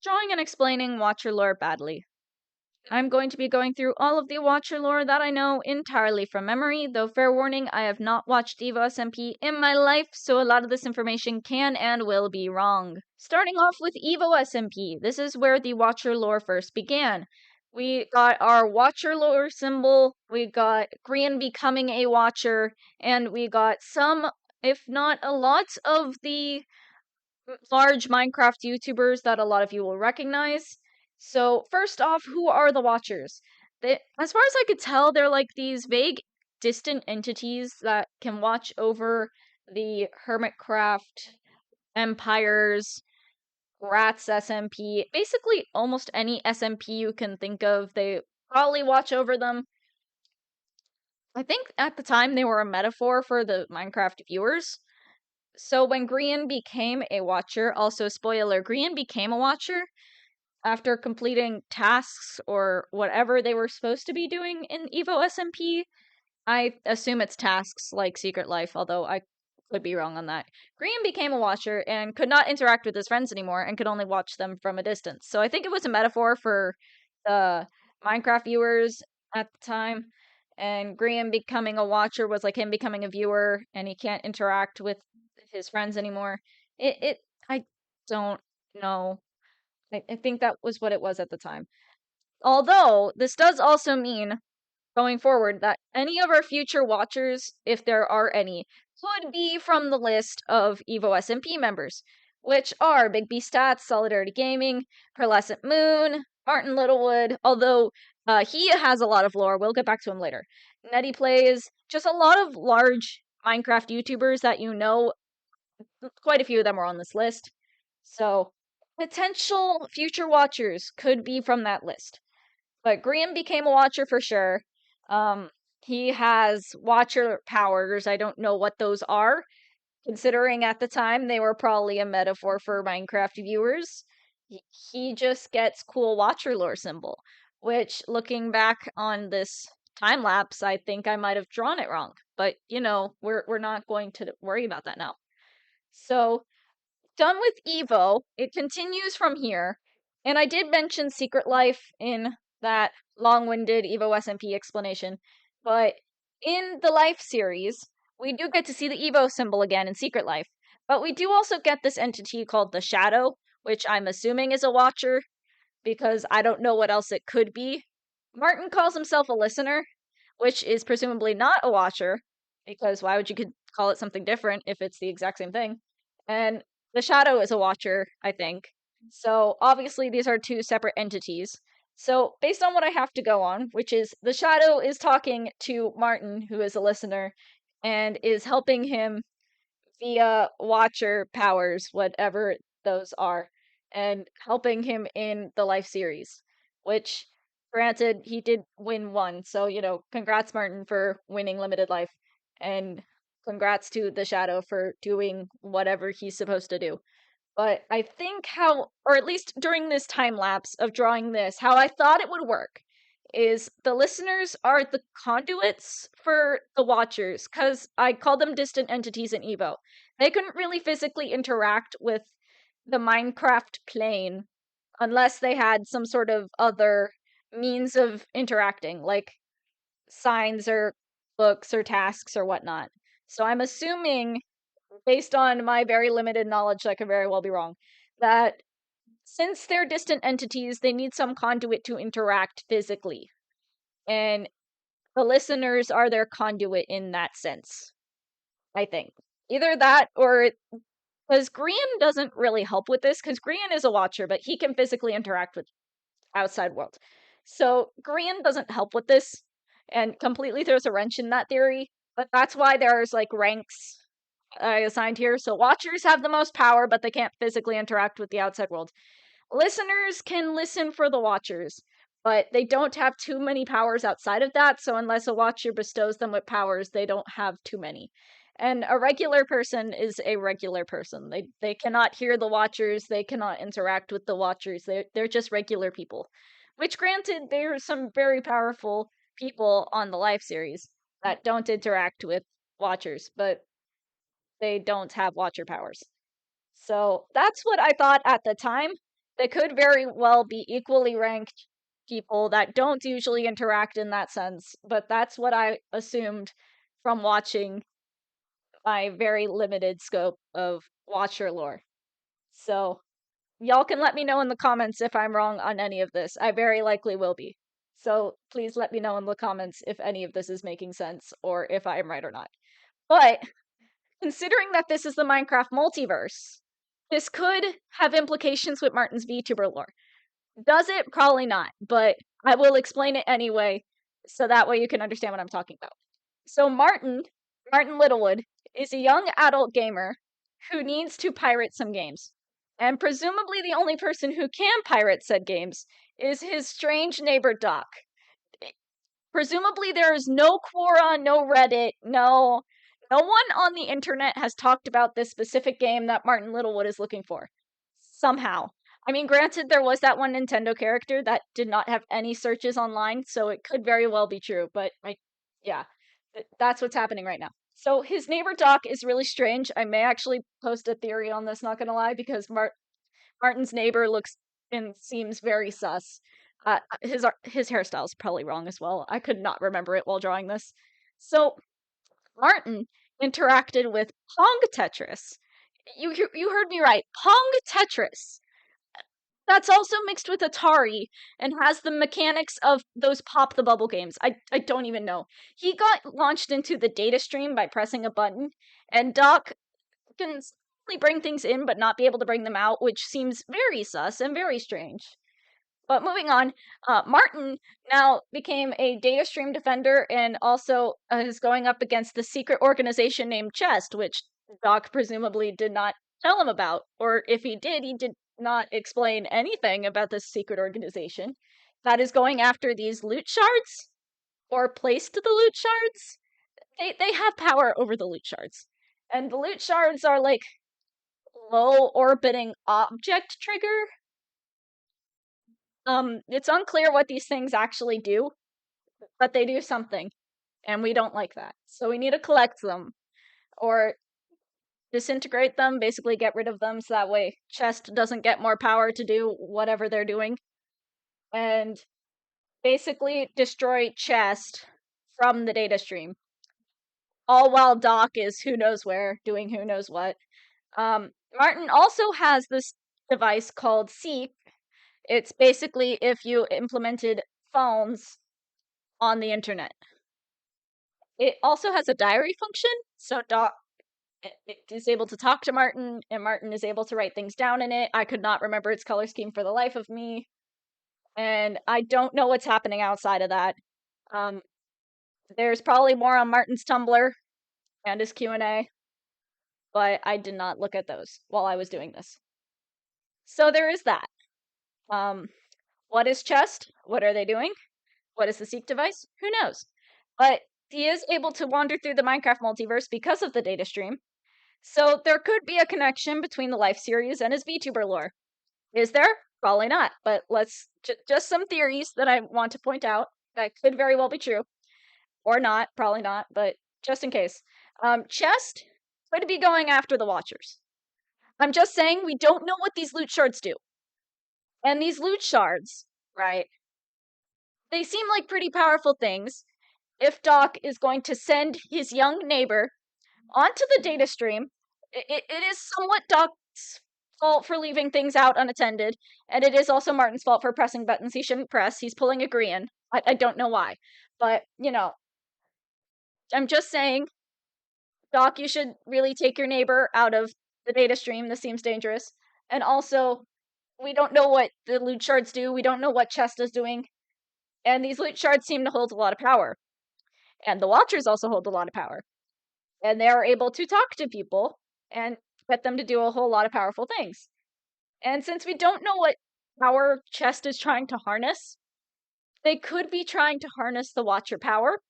Drawing and explaining Watcher lore badly. I'm going to be going through all of the Watcher lore that I know entirely from memory, though fair warning, I have not watched Evo SMP in my life, so a lot of this information can and will be wrong. Starting off with Evo SMP, this is where the Watcher lore first began. We got our Watcher lore symbol, we got Grian becoming a Watcher, and we got some, if not a lot, of the large Minecraft YouTubers that a lot of you will recognize. So, first off, who are the Watchers? As far as I could tell, they're like these vague, distant entities that can watch over the Hermitcraft empires, Rats SMP, basically almost any SMP you can think of. They probably watch over them. I think at the time they were a metaphor for the Minecraft viewers. So when Grian became a Watcher, also spoiler, Grian became a Watcher after completing tasks or whatever they were supposed to be doing in Evo SMP. I assume it's tasks like Secret Life, although I could be wrong on that. Grian became a Watcher and could not interact with his friends anymore and could only watch them from a distance. So I think it was a metaphor for the Minecraft viewers at the time. And Grian becoming a Watcher was like him becoming a viewer, and he can't interact with his friends anymore. I don't know. I think that was what it was at the time. Although, this does also mean, going forward, that any of our future Watchers, if there are any, could be from the list of Evo SMP members, which are Big B Stats, Solidarity Gaming, Pearlescent Moon, Martyn Littlewood, although he has a lot of lore, we'll get back to him later. Netty Plays, just a lot of large Minecraft YouTubers that you know. Quite a few of them were on this list. So, potential future Watchers could be from that list. But Graham became a Watcher for sure. He has Watcher powers. I don't know what those are, considering at the time they were probably a metaphor for Minecraft viewers. He just gets cool Watcher lore symbol, which, looking back on this time lapse, I think I might have drawn it wrong. But you know, we're not going to worry about that now. So, done with Evo, it continues from here. And I did mention Secret Life in that long-winded Evo SMP explanation, but in the Life series, we do get to see the Evo symbol again in Secret Life. But we do also get this entity called the Shadow, which I'm assuming is a Watcher, because I don't know what else it could be. Martyn calls himself a Listener, which is presumably not a Watcher, because why would you call it something different if it's the exact same thing? And the Shadow is a Watcher, I think. So obviously these are two separate entities. So based on what I have to go on, which is the Shadow is talking to Martyn, who is a Listener, and is helping him via Watcher powers, whatever those are, and helping him in the Life series, which, granted, he did win one. So, you know, congrats, Martyn, for winning Limited Life. And congrats to the Shadow for doing whatever he's supposed to do. But I think how, or at least during this time lapse of drawing this, how I thought it would work is the listeners are the conduits for the watchers, because I call them distant entities in Evo. They couldn't really physically interact with the Minecraft plane unless they had some sort of other means of interacting, like signs or books or tasks or whatnot. So I'm assuming, based on my very limited knowledge, I could very well be wrong, that since they're distant entities, they need some conduit to interact physically. And the listeners are their conduit in that sense, I think. Either that or because Grian doesn't really help with this, because Grian is a Watcher, but he can physically interact with outside world. So Grian doesn't help with this and completely throws a wrench in that theory. But that's why there's like ranks assigned here. So Watchers have the most power, but they can't physically interact with the outside world. Listeners can listen for the Watchers, but they don't have too many powers outside of that, so unless a Watcher bestows them with powers, they don't have too many. And a regular person is a regular person. They cannot hear the Watchers, they cannot interact with the Watchers, they're just regular people. Which, granted, there are some very powerful people on the Life series that don't interact with Watchers, but they don't have Watcher powers. So that's what I thought at the time. They could very well be equally ranked people that don't usually interact in that sense, but that's what I assumed from watching my very limited scope of Watcher lore. So, y'all can let me know in the comments if I'm wrong on any of this. I very likely will be. So, please let me know in the comments if any of this is making sense or if I am right or not. But, considering that this is the Minecraft multiverse, this could have implications with Martyn's VTuber lore. Does it? Probably not, but I will explain it anyway, so that way you can understand what I'm talking about. So Martyn Littlewood, is a young adult gamer who needs to pirate some games. And presumably the only person who can pirate said games is his strange neighbor Doc. Presumably there is no Quora, no Reddit, no one on the internet has talked about this specific game that Martyn Littlewood is looking for. Somehow. I mean, granted, there was that one Nintendo character that did not have any searches online, so it could very well be true, but yeah, that's what's happening right now. So his neighbor Doc is really strange. I may actually post a theory on this, not gonna lie, because Martyn's neighbor looks and seems very sus. His hairstyle is probably wrong as well. I could not remember it while drawing this. So Martyn interacted with Pong Tetris. You heard me right. Pong Tetris. That's also mixed with Atari and has the mechanics of those Pop the Bubble games. I don't even know. He got launched into the data stream by pressing a button, and Doc can only bring things in but not be able to bring them out, which seems very sus and very strange. But moving on, Martyn now became a data stream defender and also is going up against the secret organization named Chest, which Doc presumably did not tell him about. Or if he did not explain anything about this secret organization that is going after these loot shards or placed the loot shards. They have power over the loot shards. And the loot shards are like low orbiting object trigger. It's unclear what these things actually do, but they do something, and we don't like that. So we need to collect them, or disintegrate them, basically get rid of them, so that way Chest doesn't get more power to do whatever they're doing. And basically destroy Chest from the data stream. All while Doc is who knows where, doing who knows what. Martyn also has this device called Seek. It's basically if you implemented phones on the internet. It also has a diary function, so Doc is able to talk to Martyn, and Martyn is able to write things down in it. I could not remember its color scheme for the life of me, and I don't know what's happening outside of that. There's probably more on Martyn's Tumblr and his Q&A, but I did not look at those while I was doing this. So there is that. What is Chest? What are they doing? What is the Seek device? Who knows? But he is able to wander through the Minecraft multiverse because of the data stream. So there could be a connection between the Life series and his VTuber lore. Is there? Probably not. But let's just some theories that I want to point out that could very well be true. Or not. Probably not. But just in case. Chest could be going after the Watchers. I'm just saying we don't know what these loot shards do. And these loot shards, right? They seem like pretty powerful things. If Doc is going to send his young neighbor onto the data stream, it is somewhat Doc's fault for leaving things out unattended, and it is also Martyn's fault for pressing buttons he shouldn't press. He's pulling a Grian. I don't know why. But, you know, I'm just saying, Doc, you should really take your neighbor out of the data stream. This seems dangerous. And also, we don't know what the loot shards do. We don't know what Chest is doing. And these loot shards seem to hold a lot of power. And the Watchers also hold a lot of power. And they are able to talk to people and get them to do a whole lot of powerful things. And since we don't know what power Chest is trying to harness, they could be trying to harness the Watcher power.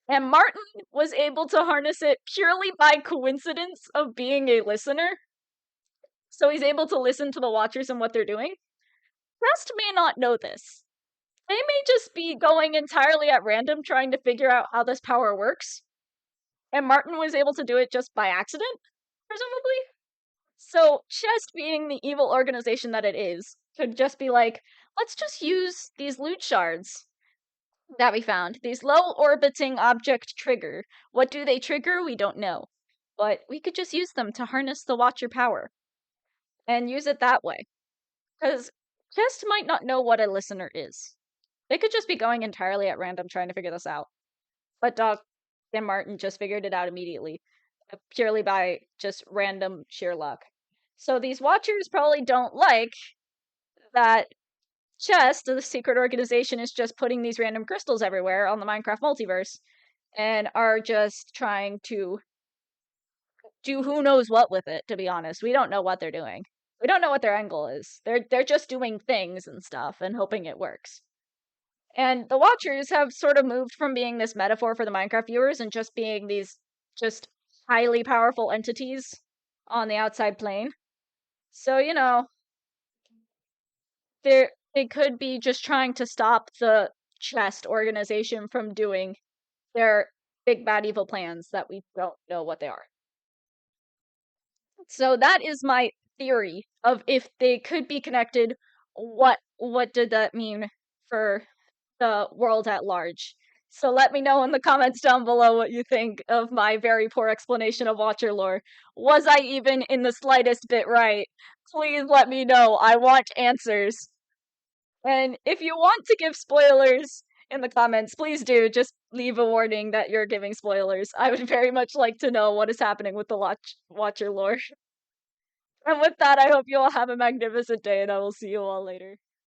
And Martyn was able to harness it purely by coincidence of being a listener. So he's able to listen to the Watchers and what they're doing. Chest may not know this. They may just be going entirely at random trying to figure out how this power works. And Martyn was able to do it just by accident, presumably. So, Chest being the evil organization that it is, could just be like, let's just use these loot shards that we found. These low orbiting object trigger. What do they trigger? We don't know. But we could just use them to harness the Watcher power and use it that way. Because Chest might not know what a listener is. They could just be going entirely at random trying to figure this out. But Doc and Martyn just figured it out immediately, purely by just random sheer luck. So these Watchers probably don't like that Chest, the secret organization, is just putting these random crystals everywhere on the Minecraft multiverse and are just trying to do who knows what with it, to be honest. We don't know what they're doing. We don't know what their angle is. They're just doing things and stuff and hoping it works. And the Watchers have sort of moved from being this metaphor for the Minecraft viewers and just being these just highly powerful entities on the outside plane. So, you know, they could be just trying to stop the Chest organization from doing their big bad evil plans that we don't know what they are. So that is my theory of if they could be connected, what did that mean for the world at large? So let me know in the comments down below what you think of my very poor explanation of Watcher lore. Was I even in the slightest bit right? Please let me know. I want answers. And if you want to give spoilers in the comments, please do. Just leave a warning that you're giving spoilers. I would very much like to know what is happening with the Watcher lore. And with that, I hope you all have a magnificent day, and I will see you all later.